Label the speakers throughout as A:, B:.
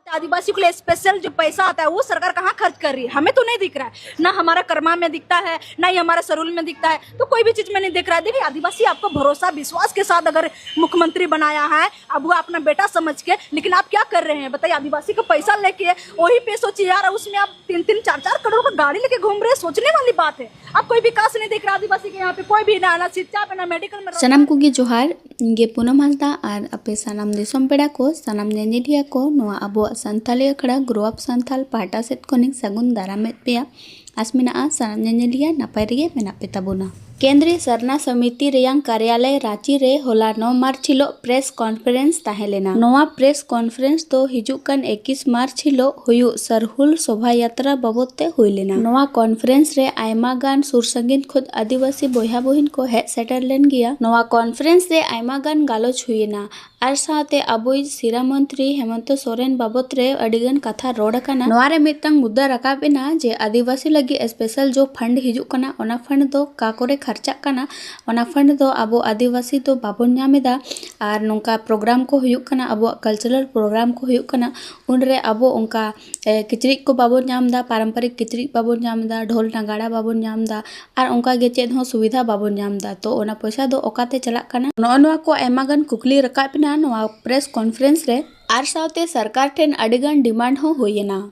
A: आदिवासी के लिए स्पेशल जो पैसा आता है वो सरकार कहाँ खर्च कर रही है, हमें तो नहीं दिख रहा है। ना हमारा कर्मा में दिखता है, ना ही हमारा सरूल में दिखता है, तो कोई भी चीज में नहीं दिख रहा है। देखिए आदिवासी आपको भरोसा विश्वास के साथ अगर मुख्यमंत्री बनाया है, अब वो अपना बेटा समझ के, लेकिन आप क्या कर रहे हैं बताइए। आदिवासी का पैसा लेके वही पे सोचिए यार, उसमें आप 3-3, 4-4 करोड़ का गाड़ी लेके घूम रहे हैं, सोचने वाली बात है। आप कोई विकास नहीं दिख रहा आदिवासी के यहाँ पे, कोई भी ना शिक्षा पे ना मेडिकल में।
B: सनाम कुगी जोहार इंगे पूनम हांसदा और अपे सनाम दिसम पेड़ा को सनाम नेनेडिया को नोआ अबो संथाली अखड़ा ग्रो अप संथाल पाटा सेट कोनिक सगुन दारामेद पेया आसमिना सनाम नेनेडिया नापाय रेगे मेना पे ताबोना। केंद्रीय सरना समिति रेयांग कार्यालय रांची रे होला 9 मार्च हिलो प्रेस कॉन्फ्रेंस ताहेलेना। नोआ प्रेस कॉन्फ्रेंस तो हिजुकान 21 मार्च हिलो हुयु सरहुल शोभा यात्रा बाबते हुईलेना। नोआ कॉन्फ्रेंस रे आयमा गान सुरसंगीन खुद आदिवासी बोया बोहिन को हेड सेटर लेन गया। नोआ कॉन्फ्रेंस रे आयमा गान गालोच हुईना और साथे अबोई सिरा मंत्री हेमंत सोरेन बाबत रे अडिगन कथा रोड काना। नोआ रे मितंग मुद्दा रकाबेना जे आदिवासी लगी स्पेशल जो फंड हिजुकाना ओना फंड दो का करे खर्चा काना, ओना फंड दो अबो आदिवासी तो बाबन नामेदा और नोंका प्रोग्राम को हुयुक काना, अबो कल्चरल प्रोग्राम को हुयुक काना, उनरे अबो उनका किचरिक को बाबन नामदा, पारंपरिक किचरिक बाबन नामदा, ढोल नगाड़ा बाबन नामदा और उनका गे चेद हो सुविधा बाबन नामदा। तो ओना पैसा दो ओकाते चलाक काना। नोआ को आयमागान कुकली रकाबना नोआ प्रेस कॉन्फ्रेंस रे और साथे सरकार ठेन अडिगान डिमांड हो होयेना।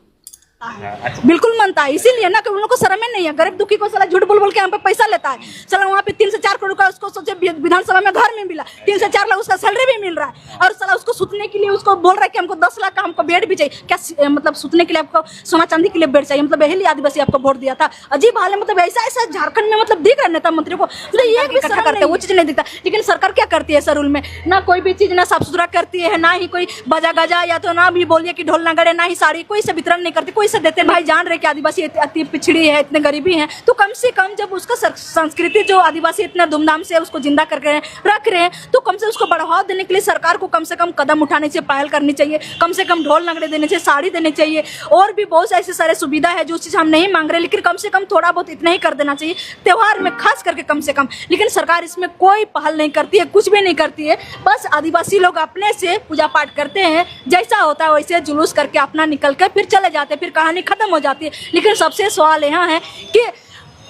A: बिल्कुल मनता है, इसीलिए ना कि उन लोगों को शर्म नहीं है। गरीब दुखी को साला झूठ बोल बोल के हम पे पैसा लेता है। साला वहाँ पे 3 से 4 करोड़ का उसको सोचे विधानसभा में घर में मिला, 3 से 4 लाख उसका सैलरी भी मिल रहा है, और साला उसको सुतने के लिए उसको बोल रहा है कि हमको 10 लाख का हमको बेड भी चाहिए। क्या मतलब सुतने के लिए आपको सोना चांदी के लिए बेड चाहिए? मतलब यही आदिवासी आपको वोट दिया था। अजीब हाल है, मतलब ऐसा ऐसा झारखंड में मतलब दिख रहा है नेता मंत्री को, मतलब ये भी इकट्ठा करते हैं, वो चीज नहीं दिखता। लेकिन सरकार क्या करती है सरूल में, ना कोई भी चीज ना साफ सुथरा करती है, ना ही कोई बजा गजा या तो ना भी बोलिए कि ढोल नगड़े, ना ही साड़ी, कोई से वितरण नहीं करती, कोई से देते। भाई जान रहे कि आदिवासी अति पिछड़ी है, इतने गरीबी है, तो कम से कम जब उसका संस्कृति जो आदिवासी इतना धूमधाम से उसको जिंदा करके रख रहे हैं, तो कम से उसको बढ़ावा देने के लिए सरकार को कम से कम कदम उठाने से पहल करनी चाहिए। कम से कम ढोल नगड़े देने चाहिए, साड़ी देनी चाहिए, और भी बहुत ऐसे सारे सुविधा है जो चीज हम नहीं मांग रहे, लेकिन कम से कम थोड़ा बहुत इतना ही कर देना चाहिए त्योहार में खास करके कम से कम। लेकिन सरकार इसमें कोई पहल नहीं करती है, कुछ भी नहीं करती है। बस आदिवासी लोग अपने से पूजा पाठ करते हैं, जैसा होता है वैसे जुलूस करके अपना निकल कर फिर चले जाते हैं, फिर कहानी खत्म हो जाती है। लेकिन सबसे सवाल यहाँ है कि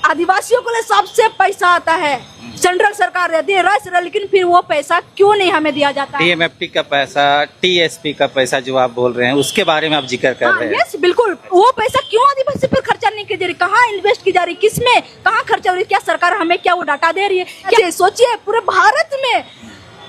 A: आदिवासियों को लिए सबसे पैसा आता है, सेंट्रल सरकार रहती है रस, लेकिन फिर वो पैसा क्यों नहीं हमें दिया जाता है?
C: टीएमएफटी का पैसा, टीएसपी का पैसा जो आप बोल रहे हैं उसके बारे में आप जिक्र कर रहे हैं।
A: यस बिल्कुल, वो पैसा क्यों आदिवासी पर खर्चा नहीं की जा रही, कहाँ इन्वेस्ट की जा रही, किसमें कहाँ खर्चा हो रही, क्या सरकार हमें क्या वो डाटा दे रही है? क्या सोचिए पूरे भारत में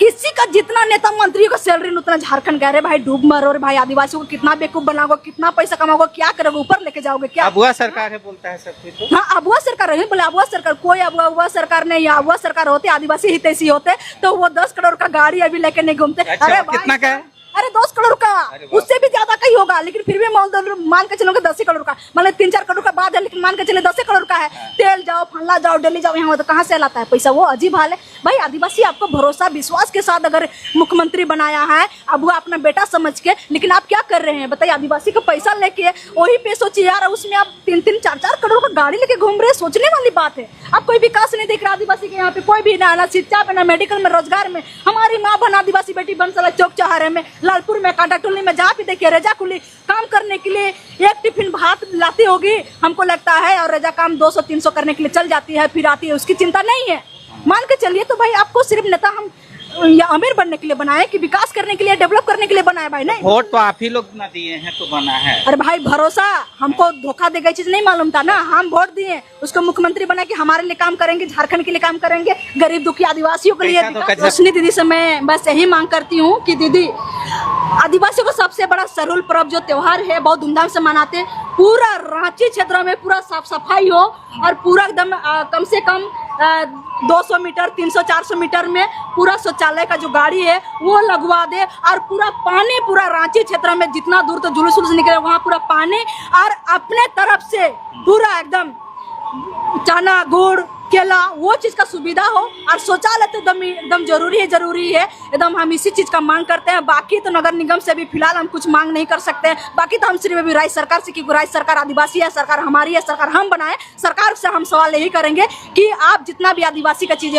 A: किसी का जितना नेता मंत्री का सैलरी उतना झारखंड कह रहे भाई डूब मरो रे भाई, आदिवासियों को कितना बेवकूफ बनाओगे, कितना पैसा कमाओगे, क्या करोगे, ऊपर लेके जाओगे क्या?
C: अबुआ सरकार है बोलता है सब कुछ।
A: हाँ अबुआ सरकार नहीं बोले, अबुआ सरकार कोई अबुआ सरकार नहीं है। अबुआ सरकार होते आदिवासी हितैषी होते तो वो 10 करोड़ का गाड़ी अभी लेके नहीं घूमते।
C: अच्छा,
A: अरे
C: कितना का है?
A: अरे 10 करोड़ का, उससे भी ज्यादा का ही होगा, लेकिन फिर भी मान के चलोगे 10 करोड़ का, मतलब 3-4 करोड़ का बाद है, लेकिन मान के चले 10 करोड़ का है। तेल जाओ, फंडा जाओ, दिल्ली जाओ, यहाँ तो कहाँ से लाता है पैसा? वो अजीब हाल है भाई। आदिवासी आपको भरोसा विश्वास के साथ अगर मुख्यमंत्री बनाया है, अब वो अपना बेटा समझ के, लेकिन आप क्या कर रहे हैं बताइए। आदिवासी का पैसा लेके वही पे सोचिए यार, उसमें आप 3-3, 4-4 करोड़ का गाड़ी लेके घूम रहे हैं, सोचने वाली बात है। आप कोई विकास नहीं दिख रहा आदिवासी के यहाँ पे, कोई भी ना शिक्षा पे ना मेडिकल में, रोजगार में। हमारी माँ बहन आदिवासी बेटी बंसला चौक चौहारे में, लालपुर में, कांटा टोली में, जहाँ भी देखिए रेजा कुली काम करने के लिए एक टिफिन भात लाती होगी हमको लगता है, और रेजा काम 200-300 करने के लिए चल जाती है, फिर आती है, उसकी चिंता नहीं है। मान के चलिए तो भाई आपको सिर्फ नेता हम या अमीर बनने के लिए बनाए कि विकास करने के लिए, डेवलप करने के लिए बनाए भाई? नहीं,
C: वोट तो आप ही लोग ना दिए हैं तो बना है।
A: अरे भाई भरोसा, हमको धोखा देगा चीज नहीं मालूम था ना, हम वोट दिए उसको मुख्यमंत्री बना कि हमारे लिए काम करेंगे, झारखंड के लिए काम करेंगे, गरीब दुखी आदिवासियों के लिए। रोशनी दीदी से मैं बस यही मांग करती हूँ कि दीदी आदिवासियों को सबसे बड़ा सरूल पर्व जो त्योहार है बहुत धूमधाम से मनाते हैं, पूरा रांची क्षेत्र में पूरा साफ सफाई हो, और पूरा एकदम कम से कम 200 मीटर 300-400 मीटर में पूरा शौचालय का जो गाड़ी है वो लगवा दे, और पूरा पानी पूरा रांची क्षेत्र में जितना दूर तो जुलूस निकले वहाँ पूरा पानी, और अपने तरफ से पूरा एकदम चना गुड़ केला वो चीज का सुविधा हो, और शौचालय तो एकदम जरूरी है एकदम। हम इसी चीज का मांग करते हैं। बाकी तो नगर निगम से भी फिलहाल हम कुछ मांग नहीं कर सकते हैं। बाकी तो हम सिर्फ अभी राज्य सरकार से, क्योंकि राज्य सरकार आदिवासी है, सरकार हमारी है, सरकार हम बनाए, सरकार से हम सवाल यही करेंगे कि आप जितना भी आदिवासी का चीज